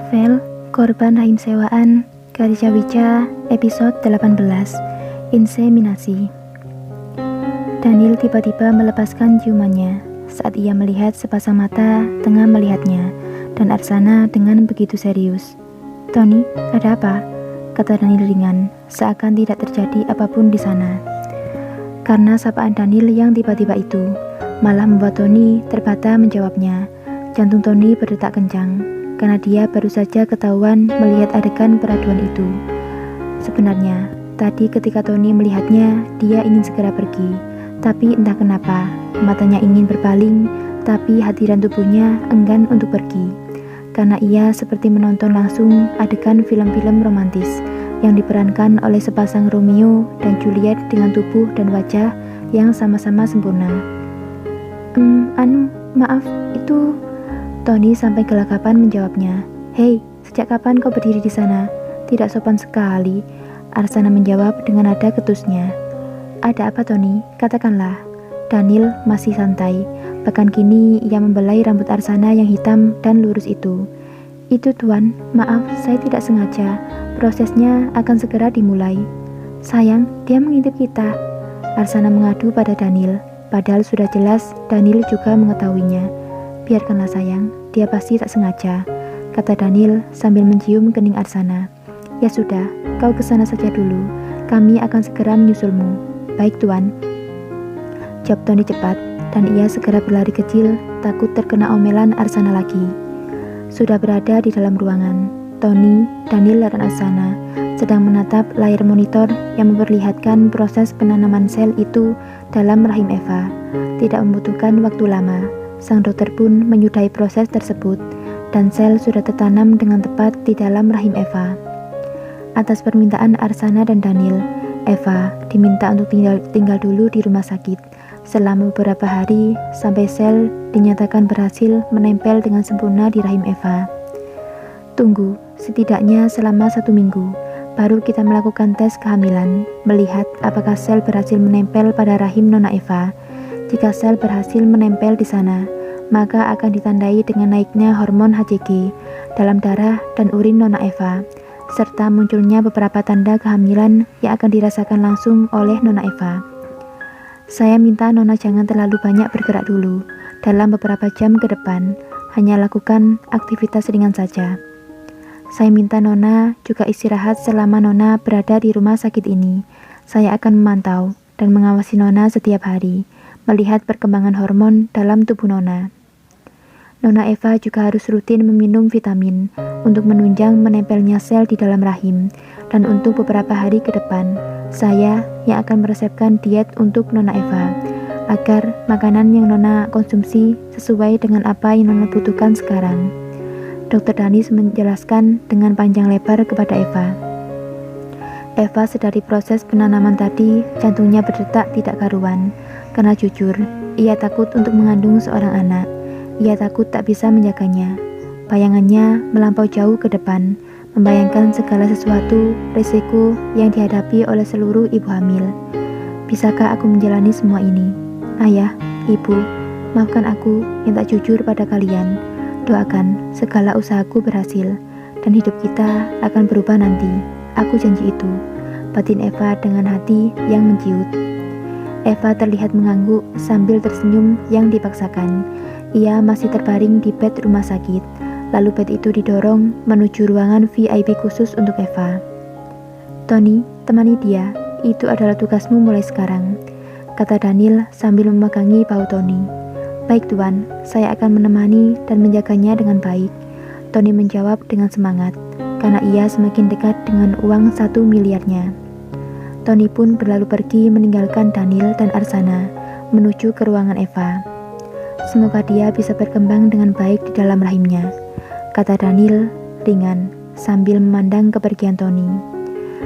Novel Korban Rahim Sewaan Karya Wica episode 18 Inseminasi. Daniel tiba-tiba melepaskan ciumannya saat ia melihat sepasang mata tengah melihatnya dan Arsana dengan begitu serius. "Tony, ada apa?" kata Daniel ringan, seakan tidak terjadi apapun di sana. Karena sapaan Daniel yang tiba-tiba itu malah membuat Tony terbata menjawabnya. Jantung Tony berdetak kencang karena dia baru saja ketahuan melihat adegan peraduan itu. Sebenarnya, tadi ketika Tony melihatnya, dia ingin segera pergi. Tapi entah kenapa, matanya ingin berpaling, tapi hati dan tubuhnya enggan untuk pergi. Karena ia seperti menonton langsung adegan film-film romantis yang diperankan oleh sepasang Romeo dan Juliet dengan tubuh dan wajah yang sama-sama sempurna. Maaf, itu..." Tony sampai gelagapan menjawabnya. "Hei, sejak kapan kau berdiri di sana? Tidak sopan sekali." Arsana menjawab dengan nada ketusnya. "Ada apa, Tony? Katakanlah." Daniel masih santai. Bahkan kini ia membelai rambut Arsana yang hitam dan lurus itu. "Itu Tuan, maaf, saya tidak sengaja. Prosesnya akan segera dimulai." "Sayang, dia mengintip kita." Arsana mengadu pada Daniel. Padahal sudah jelas Daniel juga mengetahuinya. "Biarkanlah sayang, dia pasti tak sengaja," kata Daniel sambil mencium kening Arsana. "Ya sudah, kau ke sana saja dulu. Kami akan segera menyusulmu." "Baik, Tuan," jawab Tony cepat, dan ia segera berlari kecil, takut terkena omelan Arsana lagi. Sudah berada di dalam ruangan, Tony, Daniel, dan Arsana sedang menatap layar monitor yang memperlihatkan proses penanaman sel itu dalam rahim Eva. Tidak membutuhkan waktu lama. Sang dokter pun menyudahi proses tersebut, dan sel sudah tertanam dengan tepat di dalam rahim Eva. Atas permintaan Arsana dan Daniel, Eva diminta untuk tinggal dulu di rumah sakit selama beberapa hari sampai sel dinyatakan berhasil menempel dengan sempurna di rahim Eva. "Tunggu, setidaknya selama 1 minggu, baru kita melakukan tes kehamilan, melihat apakah sel berhasil menempel pada rahim Nona Eva. Jika sel berhasil menempel di sana, maka akan ditandai dengan naiknya hormon HCG dalam darah dan urin Nona Eva, serta munculnya beberapa tanda kehamilan yang akan dirasakan langsung oleh Nona Eva. Saya minta Nona jangan terlalu banyak bergerak dulu. Dalam beberapa jam ke depan, hanya lakukan aktivitas ringan saja. Saya minta Nona juga istirahat selama Nona berada di rumah sakit ini. Saya akan memantau dan mengawasi Nona setiap hari, melihat perkembangan hormon dalam tubuh Nona. Nona Eva juga harus rutin meminum vitamin untuk menunjang menempelnya sel di dalam rahim, dan untuk beberapa hari ke depan, saya yang akan meresepkan diet untuk Nona Eva, agar makanan yang Nona konsumsi sesuai dengan apa yang Nona butuhkan sekarang." Dr. Danis menjelaskan dengan panjang lebar kepada Eva. Eva sedari proses penanaman tadi, jantungnya berdetak tidak karuan. Karena jujur, ia takut untuk mengandung seorang anak. Ia takut tak bisa menjaganya. Bayangannya melampau jauh ke depan, membayangkan segala sesuatu risiko yang dihadapi oleh seluruh ibu hamil. "Bisakah aku menjalani semua ini? Ayah, Ibu, maafkan aku yang tak jujur pada kalian. Doakan segala usahaku berhasil, dan hidup kita akan berubah nanti. Aku janji itu," batin Eva dengan hati yang menciut. Eva terlihat mengangguk sambil tersenyum yang dipaksakan. Ia masih terbaring di bed rumah sakit, lalu bed itu didorong menuju ruangan VIP khusus untuk Eva. "Tony, temani dia, itu adalah tugasmu mulai sekarang," kata Daniel sambil memegangi bahu Tony. "Baik Tuan, saya akan menemani dan menjaganya dengan baik," Tony menjawab dengan semangat, karena ia semakin dekat dengan uang 1 miliarnya. Tony pun berlalu pergi meninggalkan Daniel dan Arsana menuju ke ruangan Eva. "Semoga dia bisa berkembang dengan baik di dalam rahimnya," kata Daniel ringan sambil memandang kepergian Tony.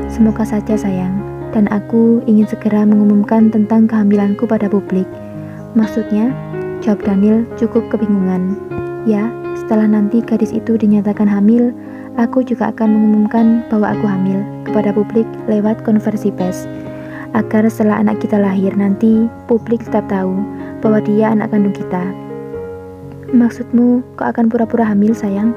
"Semoga saja sayang, dan aku ingin segera mengumumkan tentang kehamilanku pada publik." "Maksudnya?" jawab Daniel cukup kebingungan. "Ya, setelah nanti gadis itu dinyatakan hamil, aku juga akan mengumumkan bahwa aku hamil kepada publik lewat konversi pers, agar setelah anak kita lahir nanti, publik tetap tahu bahwa dia anak kandung kita." "Maksudmu, kau akan pura-pura hamil, sayang?"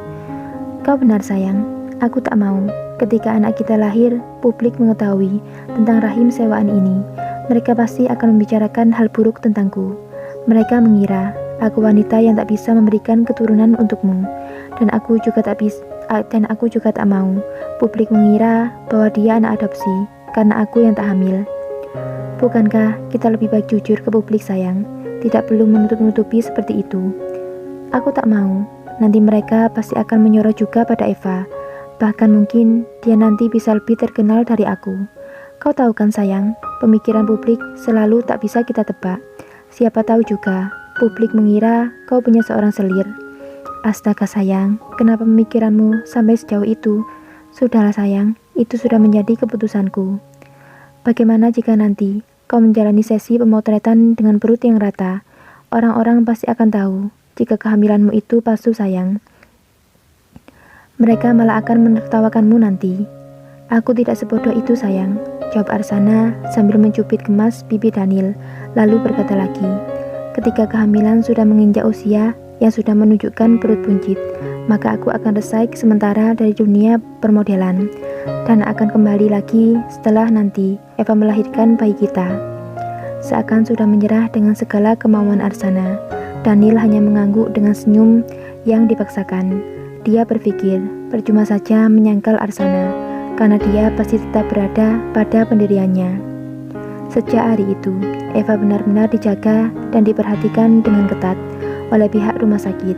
Kau benar sayang, aku tak mau. Ketika anak kita lahir, publik mengetahui tentang rahim sewaan ini. Mereka pasti akan membicarakan hal buruk tentangku. Mereka mengira aku wanita yang tak bisa memberikan keturunan untukmu, dan aku juga tak mau publik mengira bahwa dia anak adopsi karena aku yang tak hamil. Bukankah kita lebih baik jujur ke publik sayang? Tidak perlu menutup-nutupi seperti itu. Aku tak mau. Nanti mereka pasti akan menyorot juga pada Eva. Bahkan mungkin dia nanti bisa lebih terkenal dari aku. Kau tahu kan sayang, pemikiran publik selalu tak bisa kita tebak. Siapa tahu juga publik mengira kau punya seorang selir. Astaga sayang, kenapa pemikiranmu sampai sejauh itu? Sudahlah sayang, itu sudah menjadi keputusanku. Bagaimana jika nanti kau menjalani sesi pemotretan dengan perut yang rata? Orang-orang pasti akan tahu jika kehamilanmu itu palsu sayang. Mereka malah akan menertawakanmu nanti. Aku tidak sebodoh itu sayang, jawab Arsana sambil mencubit gemas pipi Daniel, lalu berkata lagi, ketika kehamilan sudah menginjak usia yang sudah menunjukkan perut buncit, maka aku akan resign sementara dari dunia permodelan, dan akan kembali lagi setelah nanti Eva melahirkan bayi kita. Seakan sudah menyerah dengan segala kemauan Arsana, Daniel hanya mengangguk dengan senyum yang dipaksakan. Dia berpikir, percuma saja menyangkal Arsana, karena dia pasti tetap berada pada pendiriannya. Sejak hari itu, Eva benar-benar dijaga dan diperhatikan dengan ketat oleh pihak rumah sakit,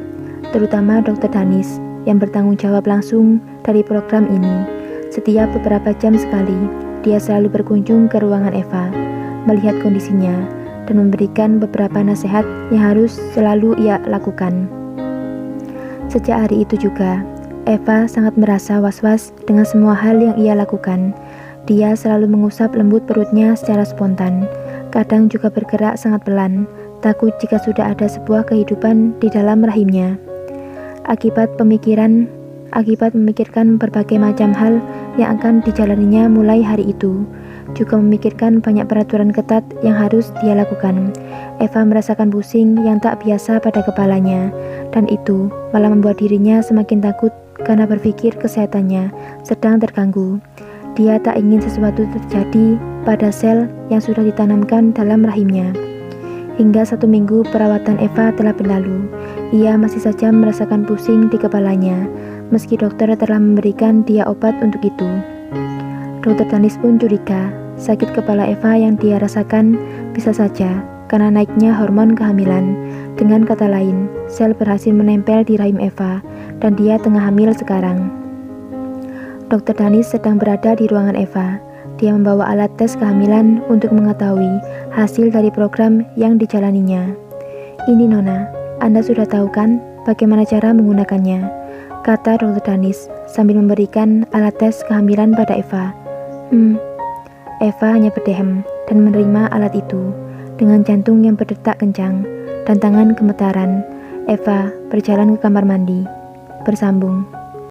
terutama Dr. Danis yang bertanggung jawab langsung dari program ini. Setiap beberapa jam sekali, dia selalu berkunjung ke ruangan Eva, melihat kondisinya, dan memberikan beberapa nasihat yang harus selalu ia lakukan. Sejak hari itu juga, Eva sangat merasa was-was dengan semua hal yang ia lakukan. Dia selalu mengusap lembut perutnya secara spontan, kadang juga bergerak sangat pelan, takut jika sudah ada sebuah kehidupan di dalam rahimnya. Akibat memikirkan berbagai macam hal yang akan dijalaninya mulai hari itu, juga memikirkan banyak peraturan ketat yang harus dia lakukan. Eva merasakan pusing yang tak biasa pada kepalanya, dan itu malah membuat dirinya semakin takut karena berpikir kesehatannya sedang terganggu. Dia tak ingin sesuatu terjadi pada sel yang sudah ditanamkan dalam rahimnya. Hingga 1 minggu perawatan Eva telah berlalu, ia masih saja merasakan pusing di kepalanya, meski dokter telah memberikan dia obat untuk itu. Dokter Danis pun curiga, sakit kepala Eva yang dia rasakan bisa saja karena naiknya hormon kehamilan. Dengan kata lain, sel berhasil menempel di rahim Eva, dan dia tengah hamil sekarang. Dokter Danis sedang berada di ruangan Eva. Dia membawa alat tes kehamilan untuk mengetahui hasil dari program yang dijalaninya. Ini Nona, Anda sudah tahu kan bagaimana cara menggunakannya? Kata Dokter Danis sambil memberikan alat tes kehamilan pada Eva. Eva hanya berdehem dan menerima alat itu dengan jantung yang berdetak kencang dan tangan gemetaran. Eva berjalan ke kamar mandi. Bersambung.